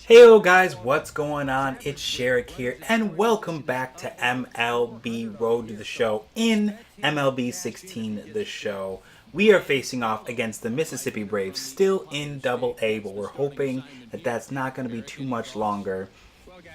Heyo guys, what's going on? It's Sherrick here, and welcome back to MLB Road to the Show in MLB 16 The Show. We are facing off against the Mississippi Braves, still in Double-A, but we're hoping that that's not going to be too much longer.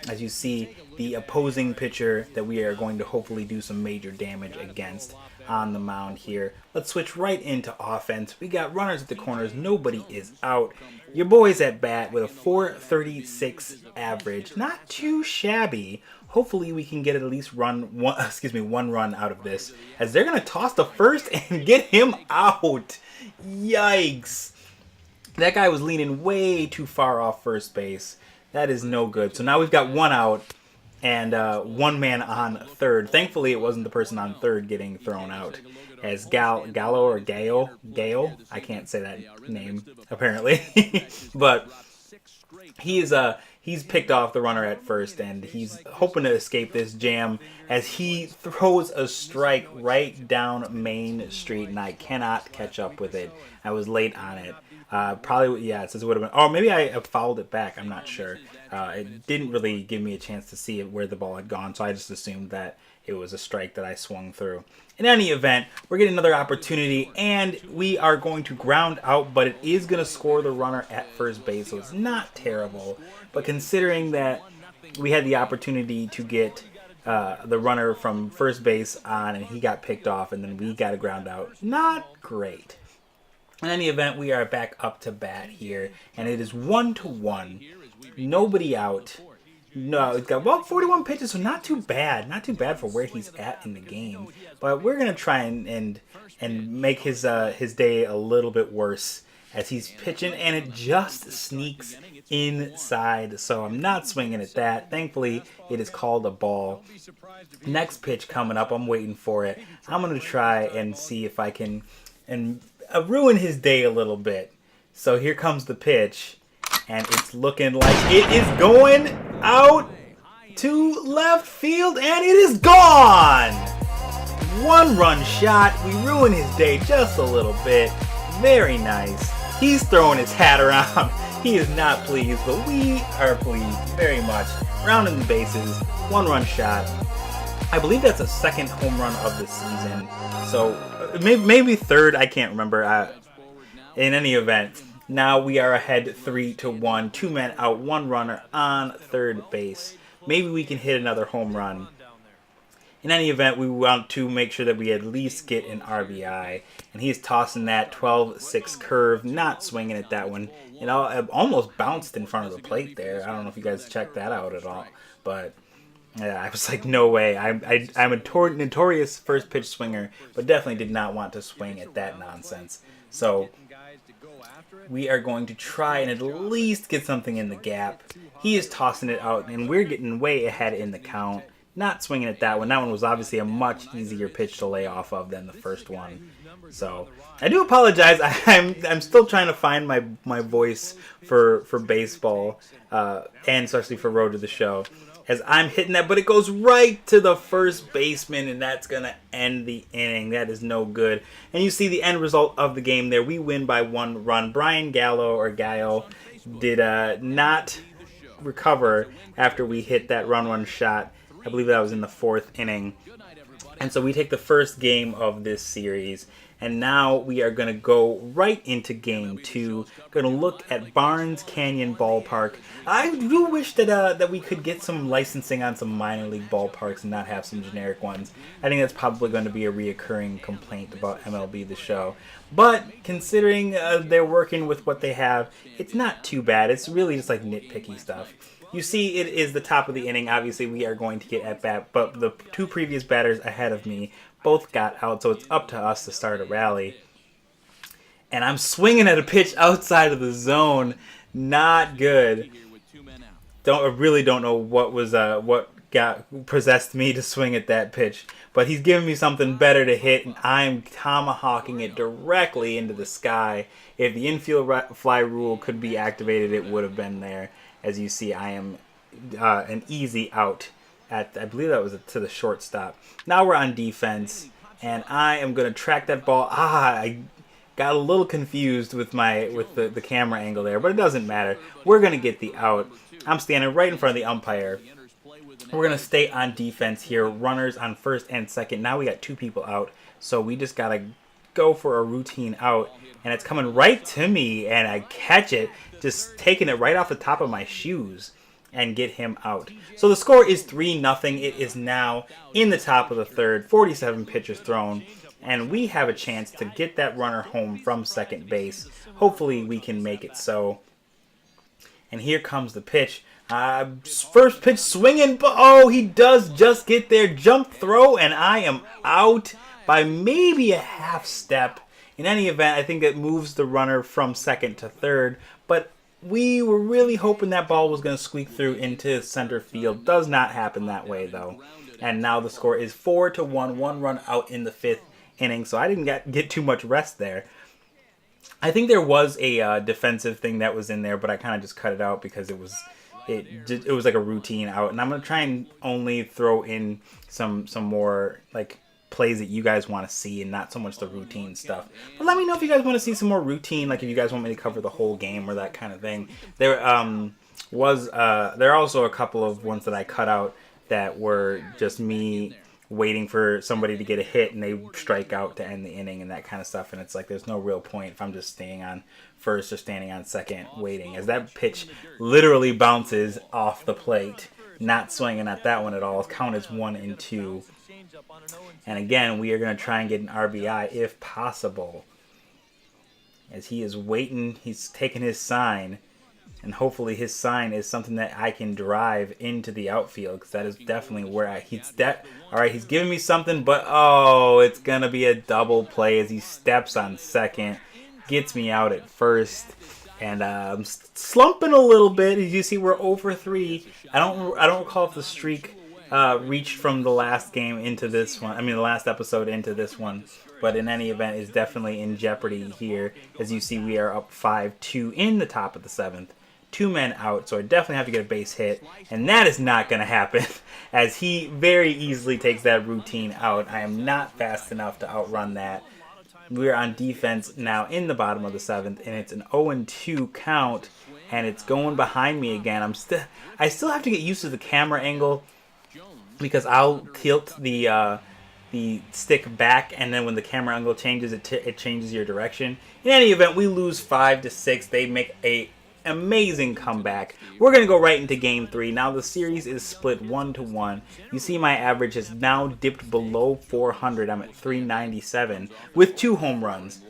As you see, the opposing pitcher that we are going to hopefully do some major damage against on the mound here. Let's switch right into offense. We got runners at the corners. Nobody is out. Your boy's at bat with a 436 average. Not too shabby. Hopefully we can get at least one run out of this, as they're going to toss the first and get him out. Yikes. That guy was leaning way too far off first base. That is no good. So now we've got one out and one man on third. Thankfully, it wasn't the person on third getting thrown out. As Gallo or Gale, I can't say that name apparently, but he's picked off the runner at first, and he's hoping to escape this jam as he throws a strike right down Main Street, and I cannot catch up with it. I was late on it. Probably, yeah, it says it would have been. Oh, maybe I fouled it back. I'm not sure. It didn't really give me a chance to see where the ball had gone, so I just assumed that it was a strike that I swung through. In any event, we're getting another opportunity, and we are going to ground out, but it is going to score the runner at first base, so it's not terrible. But considering that we had the opportunity to get the runner from first base on, and he got picked off, and then we got a ground out, not great. In any event, we are back up to bat here, and it is 1-1. Nobody out. No, it's got about 41 pitches, so not too bad. Not too bad for where he's at in the game. But we're gonna try and make his day a little bit worse as he's pitching, and it just sneaks inside. So I'm not swinging at that. Thankfully, it is called a ball. Next pitch coming up. I'm waiting for it. I'm gonna try and see if I can ruin his day a little bit. So here comes the pitch, and it's looking like it is going out to left field, and it is gone! One-run shot. We ruined his day just a little bit. Very nice. He's throwing his hat around. He is not pleased, but we are pleased very much. Rounding the bases. One-run shot. I believe that's a second home run of the season. So maybe third. I can't remember. In any event, now we are ahead 3-1. 2 men out, 1 runner on third base. Maybe we can hit another home run. In any event, we want to make sure that we at least get an RBI. And he's tossing that 12-6 curve, not swinging at that one. You know, it almost bounced in front of the plate there. I don't know if you guys checked that out at all. But yeah, I was like, no way. I'm a notorious first pitch swinger, but definitely did not want to swing at that nonsense. So we are going to try and at least get something in the gap. He is tossing it out, and we're getting way ahead in the count. Not swinging at that one. That one was obviously a much easier pitch to lay off of than the first one. So I do apologize. I'm still trying to find my voice for baseball, and especially for Road to the Show, as I'm hitting that, but it goes right to the first baseman, and that's going to end the inning. That is no good. And you see the end result of the game there. We win by 1 run. Brian Gallo did not recover after we hit that run shot. I believe that was in the 4th inning. And so we take the first game of this series, and now we are going to go right into game 2. Going to look at Barnes Canyon Ballpark. I do wish that we could get some licensing on some minor league ballparks and not have some generic ones. I think that's probably going to be a reoccurring complaint about MLB The Show. But considering they're working with what they have, it's not too bad. It's really just like nitpicky stuff. You see, it is the top of the inning. Obviously, we are going to get at bat, but the 2 previous batters ahead of me both got out, so it's up to us to start a rally. And I'm swinging at a pitch outside of the zone. Not good. I really don't know what possessed me to swing at that pitch, but he's giving me something better to hit, and I'm tomahawking it directly into the sky. If the infield fly rule could be activated, it would have been there. As you see, I am an easy out at, I believe that was to the shortstop. Now we're on defense, and I am going to track that ball. I Got a little confused with the camera angle there, but it doesn't matter. We're going to get the out. I'm standing right in front of the umpire. We're going to stay on defense here. Runners on first and second. Now we got 2 people out, so we just got to go for a routine out. And it's coming right to me, and I catch it, just taking it right off the top of my shoes and get him out. So the score is 3-0. It is now in the top of the third, 47 pitches thrown, and we have a chance to get that runner home from second base. Hopefully we can make it so. And here comes the pitch. First pitch swinging, but oh, he does just get there. Jump throw, and I am out by maybe a half step. In any event, I think it moves the runner from second to third, but we were really hoping that ball was going to squeak through into center field. Does not happen that way, though. And now the score is 4-1, 1 run out in the 5th inning, so I didn't get too much rest there. I think there was a defensive thing that was in there, but I kind of just cut it out because it was like a routine out. And I'm going to try and only throw in some more like plays that you guys want to see and not so much the routine stuff. But let me know if you guys want to see some more routine, like if you guys want me to cover the whole game or that kind of thing. There are also a couple of ones that I cut out that were just me waiting for somebody to get a hit and they strike out to end the inning and that kind of stuff. And it's like there's no real point if I'm just staying on first or standing on second waiting, as that pitch literally bounces off the plate. Not swinging at that one at all. Count is 1-2. And again, we are going to try and get an RBI if possible. As he is waiting, he's taking his sign. And hopefully his sign is something that I can drive into the outfield, because that is definitely where Alright, he's giving me something, but oh, it's going to be a double play as he steps on second. Gets me out at first. And I'm slumping a little bit. As you see, we're 0-3. I don't recall if the streak reached from the last game into this one. I mean, the last episode into this one. But in any event, it's definitely in jeopardy here. As you see, we are up 5-2 in the top of the 7th. 2 men out, so I definitely have to get a base hit. And that is not going to happen, as he very easily takes that routine out. I am not fast enough to outrun that. We're on defense now in the bottom of the 7th, and it's an 0-2 count, and it's going behind me again. I still have to get used to the camera angle, because I'll tilt the stick back, and then when the camera angle changes, it changes your direction. In any event, we lose 5-6. They make a amazing comeback. We're going to go right into game 3. Now the series is split 1-1. You see my average has now dipped below 400. I'm at 397 with 2 home runs.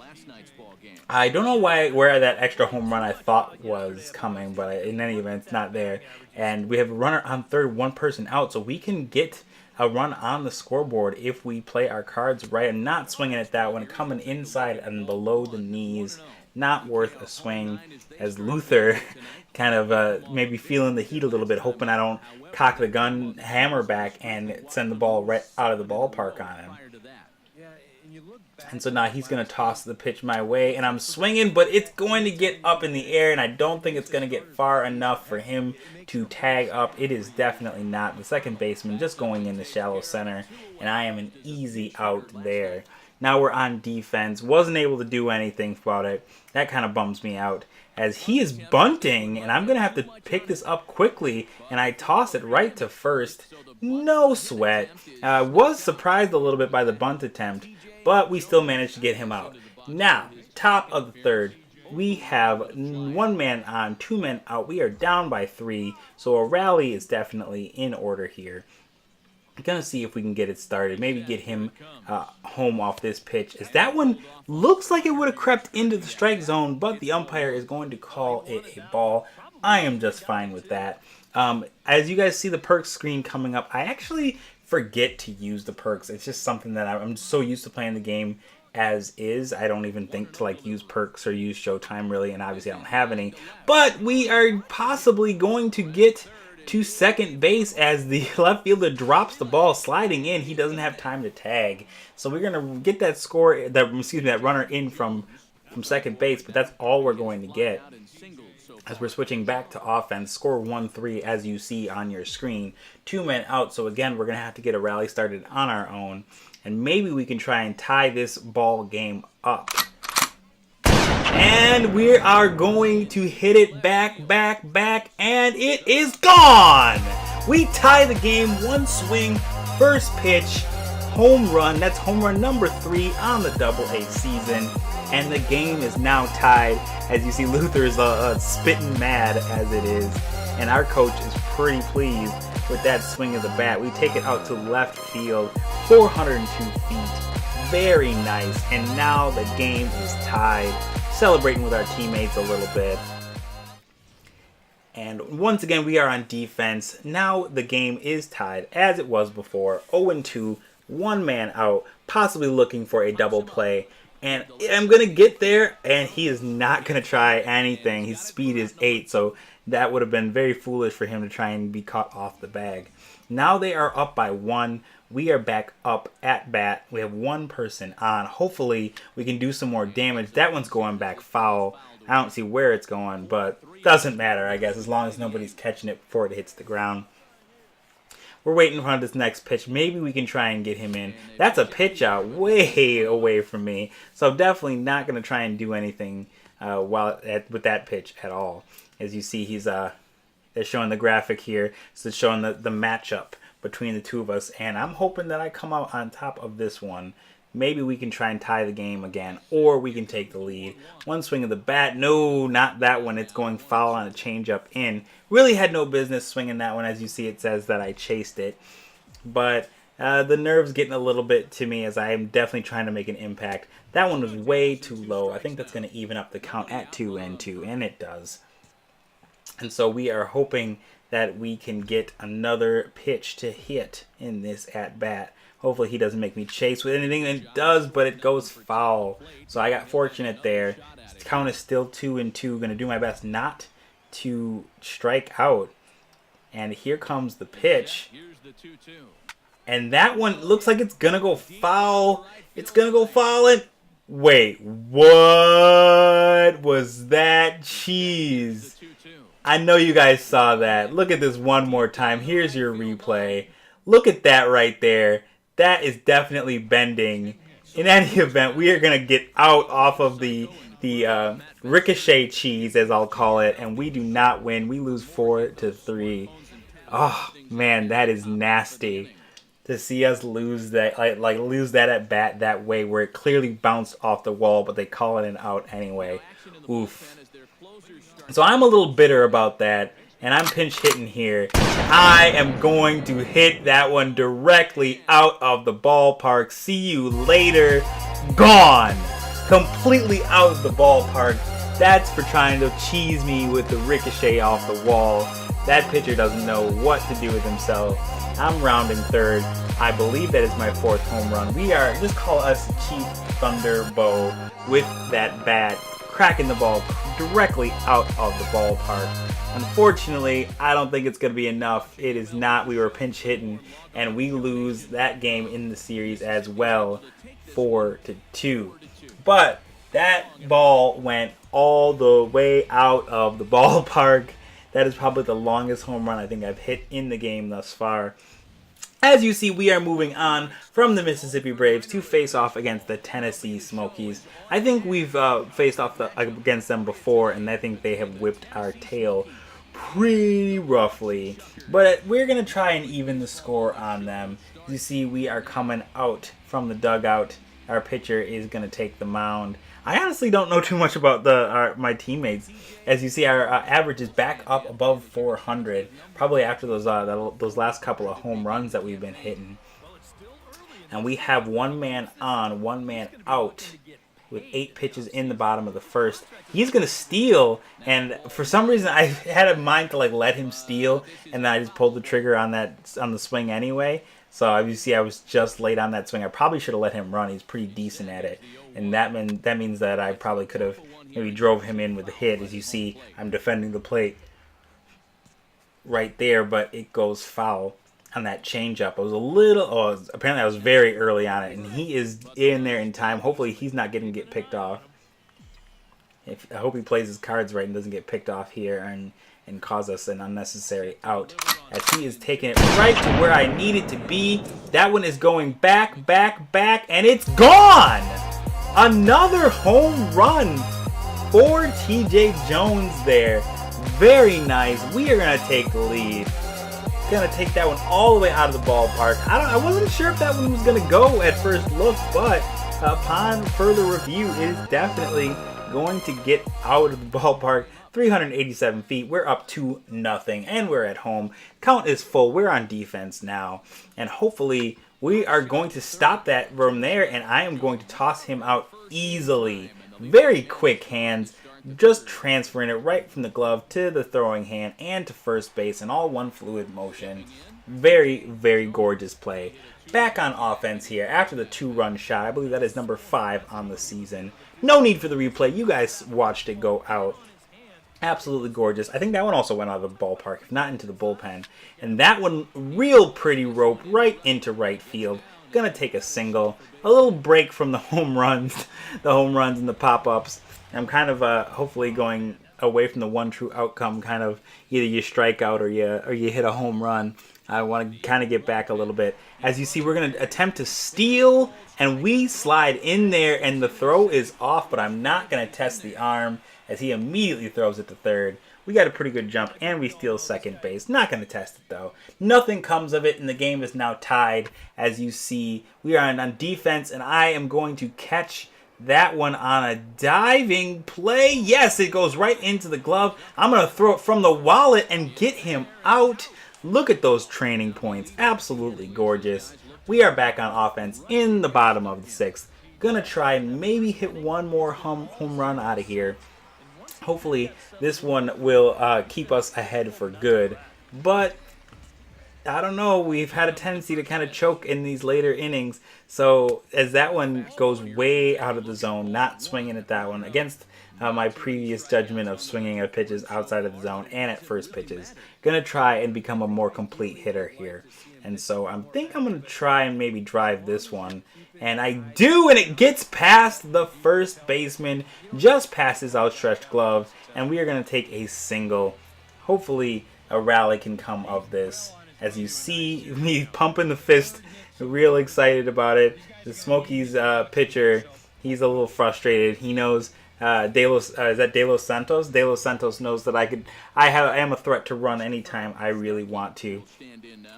I don't know where that extra home run I thought was coming, but in any event, it's not there. And we have a runner on third, 1 person out, so we can get a run on the scoreboard if we play our cards right. I'm not swinging at that one, coming inside and below the knees. Not worth a swing, as Luther kind of maybe feeling the heat a little bit, hoping I don't cock the gun hammer back and send the ball right out of the ballpark on him. And so now he's going to toss the pitch my way, and I'm swinging, but it's going to get up in the air, and I don't think it's going to get far enough for him to tag up. It is definitely not. The second baseman just going in the shallow center, and I am an easy out there. Now we're on defense. Wasn't able to do anything about it. That kind of bums me out, as he is bunting, and I'm going to have to pick this up quickly, and I toss it right to first. No sweat. I was surprised a little bit by the bunt attempt, but we still managed to get him out. Now, top of the third, we have 1 man on, 2 men out. We are down by 3, so a rally is definitely in order here. Gonna see if we can get it started. Maybe get him home off this pitch, as that one looks like it would have crept into the strike zone, but the umpire is going to call it a ball. I am just fine with that. As you guys see the perks screen coming up, I actually forget to use the perks. It's just something that I'm so used to playing the game as is. I don't even think to like use perks or use Showtime really, and obviously I don't have any. But we are possibly going to get to second base as the left fielder drops the ball sliding in. He doesn't have time to tag, so we're gonna get that runner in from second base, but that's all we're going to get as we're switching back to offense. Score 1-3 as you see on your screen. 2 men out, so again we're gonna have to get a rally started on our own, and maybe we can try and tie this ball game up. And we are going to hit it back, and it is gone! We tie the game, one swing, first pitch, home run. That's home run number 3 on the Double-A season. And the game is now tied. As you see, Luther's spitting mad as it is. And our coach is pretty pleased with that swing of the bat. We take it out to left field, 402 feet. Very nice. And now the game is tied. Celebrating with our teammates a little bit. And once again, we are on defense. Now the game is tied as it was before. 0-2, one man out, possibly looking for a double play. And I'm going to get there, and he is not going to try anything. His speed is 8, so that would have been very foolish for him to try and be caught off the bag. Now they are up by 1. We are back up at bat. We have one person on. Hopefully, we can do some more damage. That one's going back foul. I don't see where it's going, but doesn't matter, I guess, as long as nobody's catching it before it hits the ground. We're waiting for this next pitch. Maybe we can try and get him in. That's a pitch out way away from me, so definitely not going to try and do anything with that pitch at all. As you see, they're showing the graphic here, so it's showing the matchup between the two of us, and I'm hoping that I come out on top of this one. Maybe we can try and tie the game again, or we can take the lead. One swing of the bat. No, not that one. It's going foul on a changeup in. Really had no business swinging that one. As you see, it says that I chased it. But the nerves getting a little bit to me as I am definitely trying to make an impact. That one was way too low. I think that's going to even up the count at 2-2, and it does. And so we are hoping that we can get another pitch to hit in this at-bat. Hopefully he doesn't make me chase with anything, and it does, but it goes foul. So I got fortunate there. The count is still 2-2. Going to do my best not to strike out. And here comes the pitch. And that one looks like it's going to go foul. It's going to go foul. And wait, what was that cheese? I know you guys saw that. Look at this one more time. Here's your replay. Look at that right there. That is definitely bending. In any event, we are going to get out off of the Ricochet cheese, as I'll call it, and we do not win. We lose 4-3. Oh, man, that is nasty to see us lose that, lose that at bat that way, where it clearly bounced off the wall, but they call it an out anyway. Oof. So I'm a little bitter about that, and I'm pinch hitting here. I am going to hit that one directly out of the ballpark. See you later. Gone. Completely out of the ballpark. That's for trying to cheese me with the Ricochet off the wall. That pitcher doesn't know what to do with himself. I'm rounding third. I believe that is my 4th home run. We are, just call us Chief Thunderbow with that bat, cracking the ball directly out of the ballpark. Unfortunately, I don't think it's going to be enough. It is not. We were pinch hitting, and we lose that game in the series as well, 4-2. But that ball went all the way out of the ballpark. That is probably the longest home run I think I've hit in the game thus far. As you see, we are moving on from the Mississippi Braves to face off against the Tennessee Smokies. I think we've faced off against them before, and I think they have whipped our tail pretty roughly. But we're going to try and even the score on them. You see, we are coming out from the dugout. Our pitcher is going to take the mound. I honestly don't know too much about my teammates. As you see, our average is back up above 400, probably after those last couple of home runs that we've been hitting. And we have one man on, one man out, with 8 pitches in the bottom of the first. He's going to steal, and for some reason I had in mind to let him steal, and then I just pulled the trigger on the swing anyway. So as you see, I was just late on that swing. I probably should have let him run. He's pretty decent at it. And that means that I probably could have maybe drove him in with the hit. As you see, I'm defending the plate right there, but it goes foul on that changeup. I was apparently I was very early on it, and he is in there in time. Hopefully he's not going to get picked off. I hope he plays his cards right and doesn't get picked off here and cause us an unnecessary out. As he is taking it right to where I need it to be. That one is going back, and it's gone! Another home run for TJ Jones there. Very nice. We are going to take the lead. Going to take that one all the way out of the ballpark. I wasn't sure if that one was going to go at first look, but upon further review, it is definitely going to get out of the ballpark. 387 feet. We're up 2-0, and we're at home. Count is full. We're on defense now, and hopefully we are going to stop that from there, and I am going to toss him out easily. Very quick hands, just transferring it right from the glove to the throwing hand and to first base in all one fluid motion. Very, very gorgeous play. Back on offense here after the 2-run shot. I believe that is number 5 on the season. No need for the replay. You guys watched it go out. Absolutely gorgeous. I think that one also went out of the ballpark, if not into the bullpen. And that one, real pretty rope right into right field. Gonna take a single. A little break from the home runs, and the pop-ups. I'm kind of hopefully going away from the one true outcome. Kind of either you strike out or you hit a home run. I want to kind of get back a little bit. As you see, we're going to attempt to steal, and we slide in there, and the throw is off, but I'm not going to test the arm as he immediately throws it to third. We got a pretty good jump, and we steal second base. Not going to test it, though. Nothing comes of it, and the game is now tied. As you see, we are on defense, and I am going to catch that one on a diving play. Yes, it goes right into the glove. I'm going to throw it from the wallet and get him out. Look at those training points. Absolutely gorgeous. We are back on offense in the bottom of the 6th. Gonna try and maybe hit one more home run out of here. Hopefully this one will keep us ahead for good. But I don't know. We've had a tendency to kind of choke in these later innings. So as that one goes way out of the zone, not swinging at that one against my previous judgment of swinging at pitches outside of the zone and at first pitches. Gonna try and become a more complete hitter here. And so I think I'm gonna try and maybe drive this one. And I do, and it gets past the first baseman, just past his outstretched glove, and we are gonna take a single. Hopefully a rally can come of this. As you see me pumping the fist, real excited about it. The Smokies pitcher, he's a little frustrated. He knows is that De Los Santos? De Los Santos knows that I am a threat to run anytime I really want to.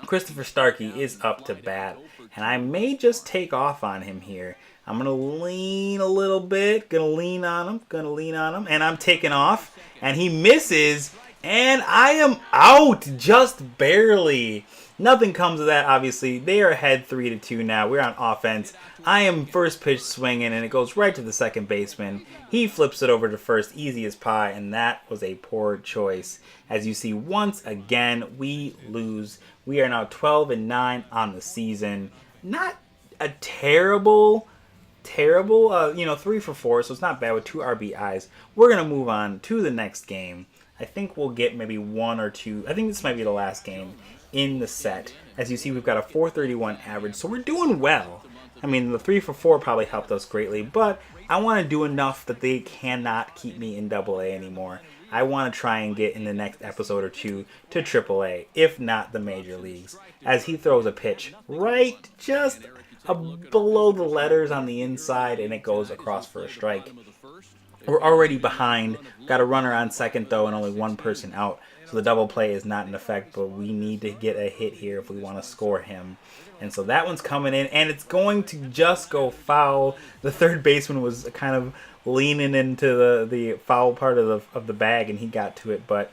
Christopher Starkey is up to bat, and I may just take off on him here. I'm going to lean a little bit, gonna lean on him, and I'm taking off, and he misses, and I am out just barely. Nothing comes of that, obviously. They are ahead 3-2 now. We're on offense. I am first pitch swinging, and it goes right to the second baseman. He flips it over to first, easy as pie, and that was a poor choice. As you see, once again, we lose. We are now 12-9 on the season. Not a terrible, 3 for 4, so it's not bad with 2 RBIs. We're going to move on to the next game. I think we'll get maybe 1 or 2. I think this might be the last game in the set. As you see, we've got a 431 average, so we're doing well. I mean, the 3 for 4 probably helped us greatly, but I want to do enough that they cannot keep me in AA anymore. I want to try and get in the next episode or 2 to AAA, if not the major leagues. As he throws a pitch right just below the letters on the inside, and it goes across for a strike. We're already behind. Got a runner on second, though, and only one person out. So the double play is not in effect, but we need to get a hit here if we want to score him. And so that one's coming in, and it's going to just go foul. The third baseman was kind of leaning into the foul part of the bag, and he got to it, but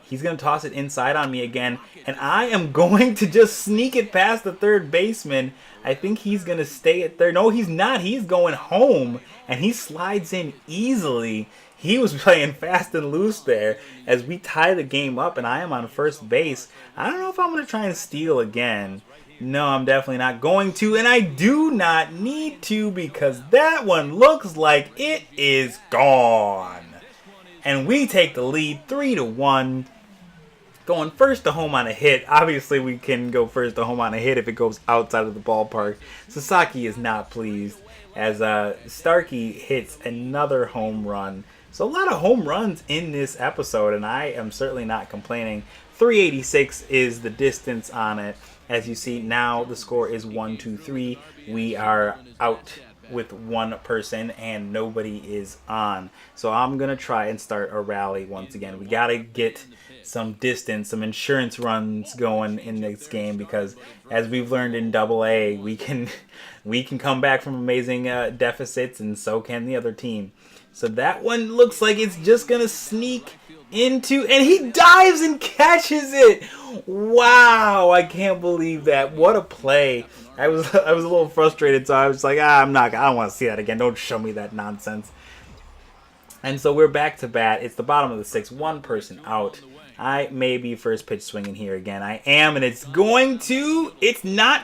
he's going to toss it inside on me again, and I am going to just sneak it past the third baseman. I think he's going to stay at third. No, he's not. He's going home, and he slides in easily. He was playing fast and loose there as we tie the game up, and I am on first base. I don't know if I'm going to try and steal again. No, I'm definitely not going to, and I do not need to because that one looks like it is gone. And we take the lead 3-1. Going first to home on a hit. Obviously, we can go first to home on a hit if it goes outside of the ballpark. Sasaki is not pleased as Starkey hits another home run. So a lot of home runs in this episode, and I am certainly not complaining. 386 is the distance on it. As you see, now the score is 1-2-3. We are out with one person and nobody is on. So I'm going to try and start a rally once again. We got to get some distance, some insurance runs going in this game, because as we've learned in AA, we can come back from amazing deficits, and so can the other team. So that one looks like it's just going to sneak into, and he dives and catches it. Wow, I can't believe that. What a play. I was a little frustrated, so I was like, I don't want to see that again. Don't show me that nonsense. And so we're back to bat. It's the bottom of the sixth, one person out. I may be first pitch swinging here again. I am, and it's not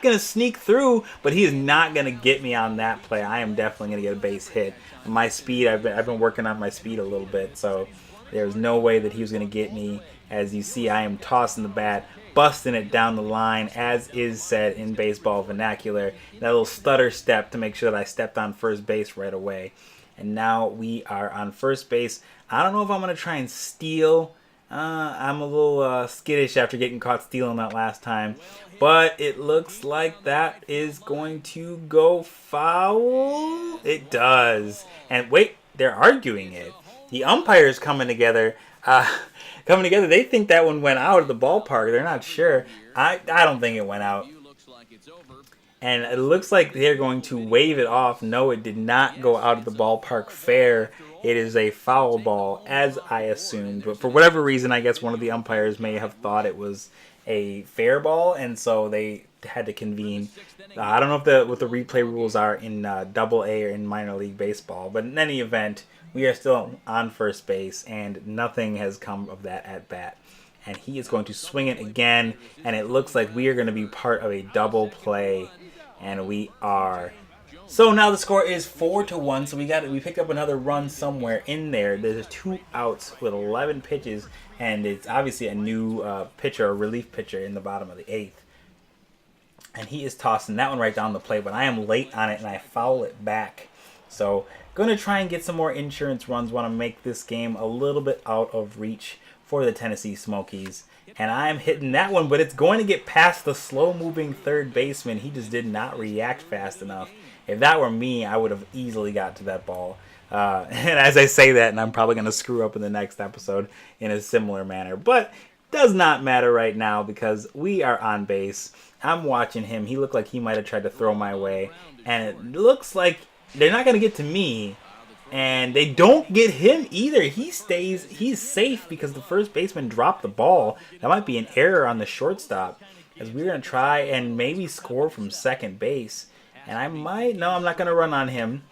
going to sneak through, but he is not going to get me on that play. I am definitely going to get a base hit. My speed, I've been working on my speed a little bit, so there's no way that he was going to get me. As you see, I am tossing the bat, busting it down the line, as is said in baseball vernacular. That little stutter step to make sure that I stepped on first base right away. And now we are on first base. I don't know if I'm going to try and steal. I'm a little skittish after getting caught stealing that last time. But it looks like that is going to go foul. It does. And wait, they're arguing it. The umpires coming together. They think that one went out of the ballpark. They're not sure. I don't think it went out. And it looks like they're going to wave it off. No, it did not go out of the ballpark fair. It is a foul ball, as I assumed. But for whatever reason, I guess one of the umpires may have thought it was a fair ball, and so they had to convene. I don't know what the replay rules are in AA or in minor league baseball, but in any event, we are still on first base, and nothing has come of that at bat. And he is going to swing it again, and it looks like we are going to be part of a double play, and we are. So now the score is 4-1. So we picked up another run somewhere in there. There's 2 outs with 11 pitches, and it's obviously a new pitcher, a relief pitcher in the bottom of the 8th. And he is tossing that one right down the plate, but I am late on it and I foul it back. So going to try and get some more insurance runs. Want to make this game a little bit out of reach for the Tennessee Smokies. And I'm hitting that one, but it's going to get past the slow-moving third baseman. He just did not react fast enough. If that were me, I would have easily got to that ball. And as I say that, and I'm probably going to screw up in the next episode in a similar manner. But does not matter right now because we are on base. I'm watching him. He looked like he might have tried to throw my way. And it looks like they're not going to get to me. And they don't get him either. He's safe because the first baseman dropped the ball. That might be an error on the shortstop. As we're going to try and maybe score from second base. And I'm not going to run on him.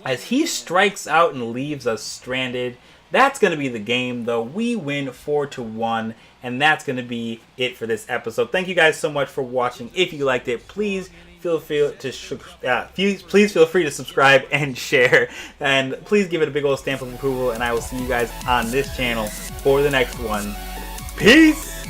As he strikes out and leaves us stranded. That's going to be the game, though. We win 4-1. And that's going to be it for this episode. Thank you guys so much for watching. If you liked it, please feel free to subscribe and share. And please give it a big old stamp of approval. And I will see you guys on this channel for the next one. Peace!